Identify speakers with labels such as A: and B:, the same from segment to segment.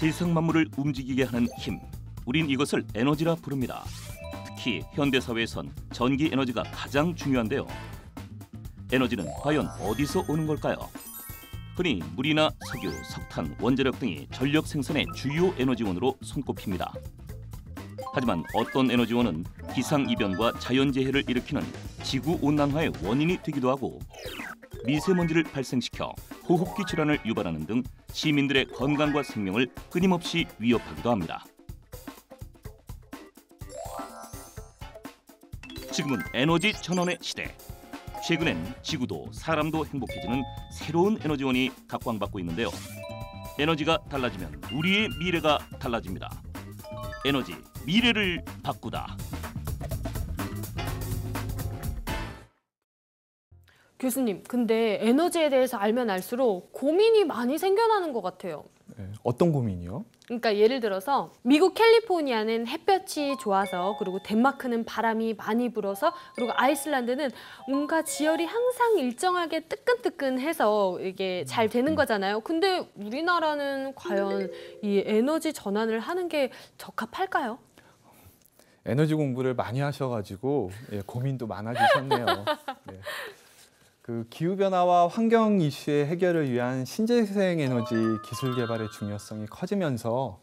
A: 세상 만물을 움직이게 하는 힘, 우린 이것을 에너지라 부릅니다. 특히 현대사회에선 전기 에너지가 가장 중요한데요. 에너지는 과연 어디서 오는 걸까요? 흔히 물이나 석유, 석탄, 원자력 등이 전력 생산의 주요 에너지원으로 손꼽힙니다. 하지만 어떤 에너지원은 기상이변과 자연재해를 일으키는 지구온난화의 원인이 되기도 하고 미세먼지를 발생시켜 호흡기 질환을 유발하는 등 시민들의 건강과 생명을 끊임없이 위협하기도 합니다. 지금은 에너지 전환의 시대. 최근엔 지구도 사람도 행복해지는 새로운 에너지원이 각광받고 있는데요. 에너지가 달라지면 우리의 미래가 달라집니다. 에너지, 미래를 바꾸다.
B: 교수님, 근데 에너지에 대해서 알면 알수록 고민이 많이 생겨나는 것 같아요.
C: 네, 어떤 고민이요?
B: 그러니까 예를 들어서 미국 캘리포니아는 햇볕이 좋아서, 그리고 덴마크는 바람이 많이 불어서, 그리고 아이슬란드는 뭔가 지열이 항상 일정하게 뜨끈뜨끈해서 이게 잘 되는 거잖아요. 근데 우리나라는 과연 이 에너지 전환을 하는 게 적합할까요?
C: 에너지 공부를 많이 하셔가지고 고민도 많아지셨네요. 네. 그 기후변화와 환경 이슈의 해결을 위한 신재생 에너지 기술 개발의 중요성이 커지면서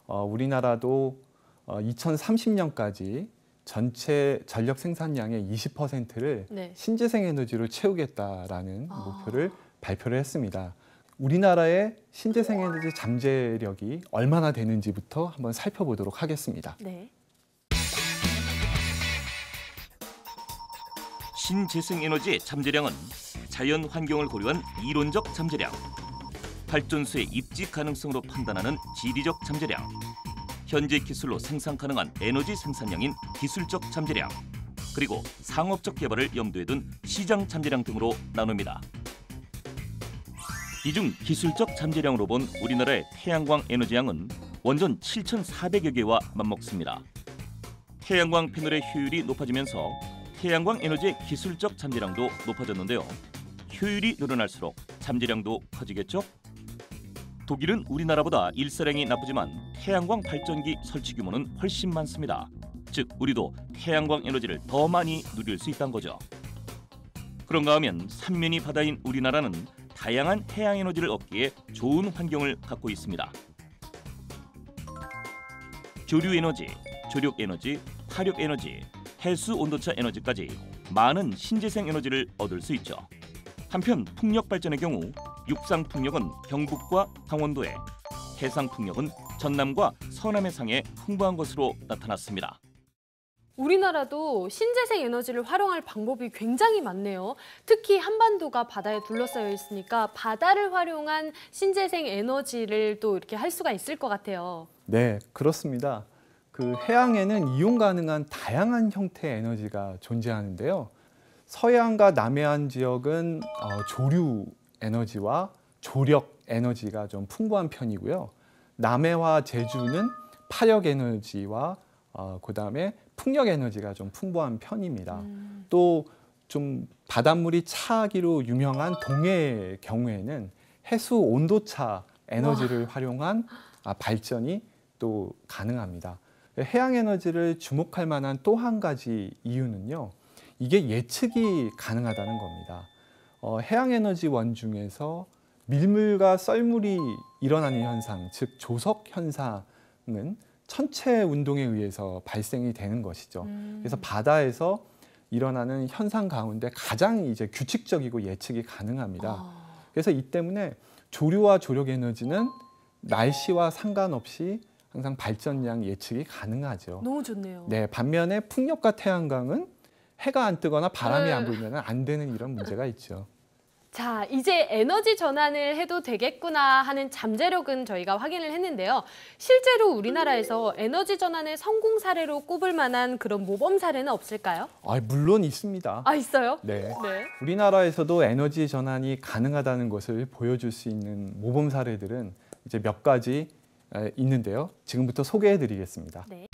C: 우리나라도 2030년까지 전체 전력 생산량의 20%를
B: 네.
C: 신재생 에너지로 채우겠다라는 목표를 발표를 했습니다. 우리나라의 신재생 에너지 잠재력이 얼마나 되는지부터 한번 살펴보도록 하겠습니다.
B: 네.
A: 신재생에너지의 잠재량은 자연 환경을 고려한 이론적 잠재량, 발전소의 입지 가능성으로 판단하는 지리적 잠재량, 현재 기술로 생산 가능한 에너지 생산량인 기술적 잠재량, 그리고 상업적 개발을 염두에 둔 시장 잠재량 등으로 나눕니다. 이 중 기술적 잠재량으로 본 우리나라의 태양광 에너지량은 원전 7,400여 개와 맞먹습니다. 태양광 패널의 효율이 높아지면서 태양광 에너지의 기술적 잠재량도 높아졌는데요. 효율이 늘어날수록 잠재량도 커지겠죠? 독일은 우리나라보다 일사량이 나쁘지만 태양광 발전기 설치 규모는 훨씬 많습니다. 즉, 우리도 태양광 에너지를 더 많이 누릴 수 있다는 거죠. 그런가 하면 삼면이 바다인 우리나라는 다양한 해양 에너지를 얻기에 좋은 환경을 갖고 있습니다. 조류 에너지, 조력 에너지, 화력 에너지, 해수 온도차 에너지까지 많은 신재생 에너지를 얻을 수 있죠. 한편 풍력 발전의 경우 육상 풍력은 경북과 강원도에, 해상 풍력은 전남과 서남의 상에 풍부한 것으로 나타났습니다.
B: 우리나라도 신재생 에너지를 활용할 방법이 굉장히 많네요. 특히 한반도가 바다에 둘러싸여 있으니까 바다를 활용한 신재생 에너지를 또 이렇게 할 수가 있을 것 같아요.
C: 네, 그렇습니다. 그 해양에는 이용 가능한 다양한 형태의 에너지가 존재하는데요. 서해안과 남해안 지역은 조류 에너지와 조력 에너지가 좀 풍부한 편이고요. 남해와 제주는 파력 에너지와 그다음에 풍력 에너지가 좀 풍부한 편입니다. 또 좀 바닷물이 차기로 유명한 동해의 경우에는 해수 온도차 에너지를 활용한 발전이 또 가능합니다. 해양 에너지를 주목할 만한 또 한 가지 이유는요, 이게 예측이 가능하다는 겁니다. 해양 에너지원 중에서 밀물과 썰물이 일어나는 현상, 즉 조석 현상은 천체 운동에 의해서 발생이 되는 것이죠. 그래서 바다에서 일어나는 현상 가운데 가장 이제 규칙적이고 예측이 가능합니다. 그래서 이 때문에 조류와 조력 에너지는 날씨와 상관없이 항상 발전량 예측이 가능하죠.
B: 너무 좋네요.
C: 네, 반면에 풍력과 태양광은 해가 안 뜨거나 바람이 안 불면 안 되는 이런 문제가 있죠.
B: 자, 이제 에너지 전환을 해도 되겠구나 하는 잠재력은 저희가 확인을 했는데요. 실제로 우리나라에서 에너지 전환의 성공 사례로 꼽을 만한 그런 모범 사례는 없을까요?
C: 물론 있습니다.
B: 아, 있어요?
C: 네.
B: 네.
C: 우리나라에서도 에너지 전환이 가능하다는 것을 보여줄 수 있는 모범 사례들은 이제 몇 가지 있는데요. 지금부터 소개해드리겠습니다.
B: 네.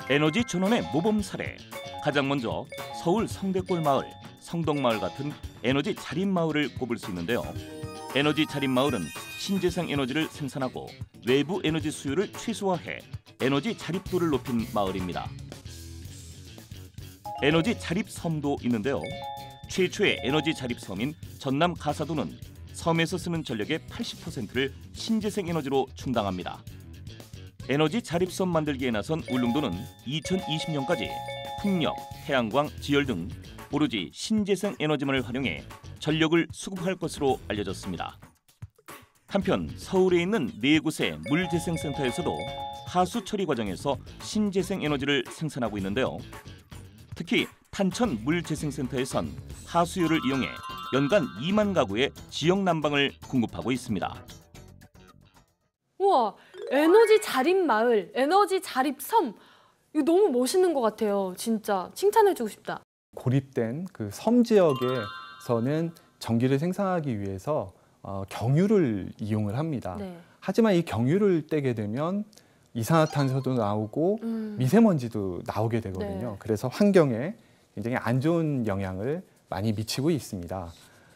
A: 에너지 전환의 모범 사례. 가장 먼저 서울 성대골 마을, 성덕마을 같은 에너지 자립 마을을 꼽을 수 있는데요. 에너지 자립 마을은 신재생 에너지를 생산하고 외부 에너지 수요를 최소화해 에너지 자립도를 높인 마을입니다. 에너지 자립섬도 있는데요. 최초의 에너지 자립섬인 전남 가사도는 섬에서 쓰는 전력의 80%를 신재생 에너지로 충당합니다. 에너지 자립섬 만들기에 나선 울릉도는 2020년까지 풍력, 태양광, 지열 등 오로지 신재생 에너지만을 활용해 전력을 수급할 것으로 알려졌습니다. 한편 서울에 있는 4곳의 물재생센터에서도 하수 처리 과정에서 신재생 에너지를 생산하고 있는데요. 특히 탄천 물재생센터에선 하수유를 이용해 연간 2만 가구에 지역 난방을 공급하고 있습니다.
B: 우와, 에너지 자립 마을, 에너지 자립 섬. 이거 너무 멋있는 것 같아요. 진짜 칭찬해주고 싶다.
C: 고립된 그 섬 지역에서는 전기를 생산하기 위해서 경유를 이용을 합니다.
B: 네.
C: 하지만 이 경유를 떼게 되면 이산화탄소도 나오고 미세먼지도 나오게 되거든요.
B: 네.
C: 그래서 환경에 굉장히 안 좋은 영향을 많이 미치고 있습니다.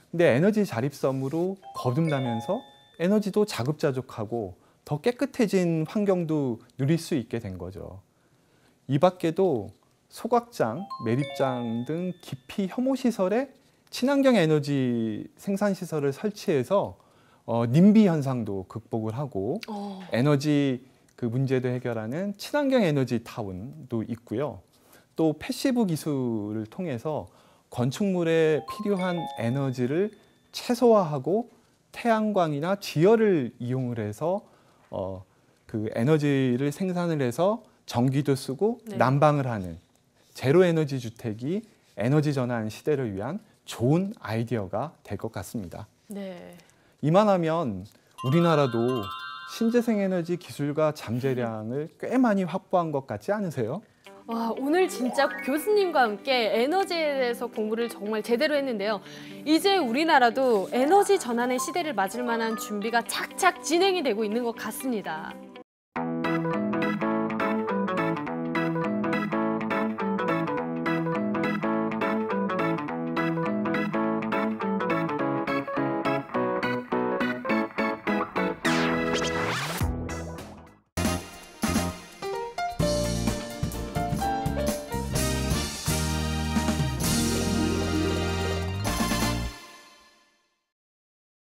C: 근데 에너지 자립섬으로 거듭나면서 에너지도 자급자족하고 더 깨끗해진 환경도 누릴 수 있게 된 거죠. 이 밖에도 소각장, 매립장 등 기피 혐오 시설에 친환경 에너지 생산 시설을 설치해서 님비 현상도 극복을 하고 에너지 그 문제도 해결하는 친환경 에너지 타운도 있고요. 또 패시브 기술을 통해서 건축물에 필요한 에너지를 최소화하고 태양광이나 지열을 이용을 해서 그 에너지를 생산을 해서 전기도 쓰고
B: 네.
C: 난방을 하는 제로 에너지 주택이 에너지 전환 시대를 위한 좋은 아이디어가 될 것 같습니다.
B: 네.
C: 이만하면 우리나라도 신재생 에너지 기술과 잠재량을 꽤 많이 확보한 것 같지 않으세요?
B: 와, 오늘 진짜 교수님과 함께 에너지에 대해서 공부를 정말 제대로 했는데요. 이제 우리나라도 에너지 전환의 시대를 맞을 만한 준비가 착착 진행이 되고 있는 것 같습니다.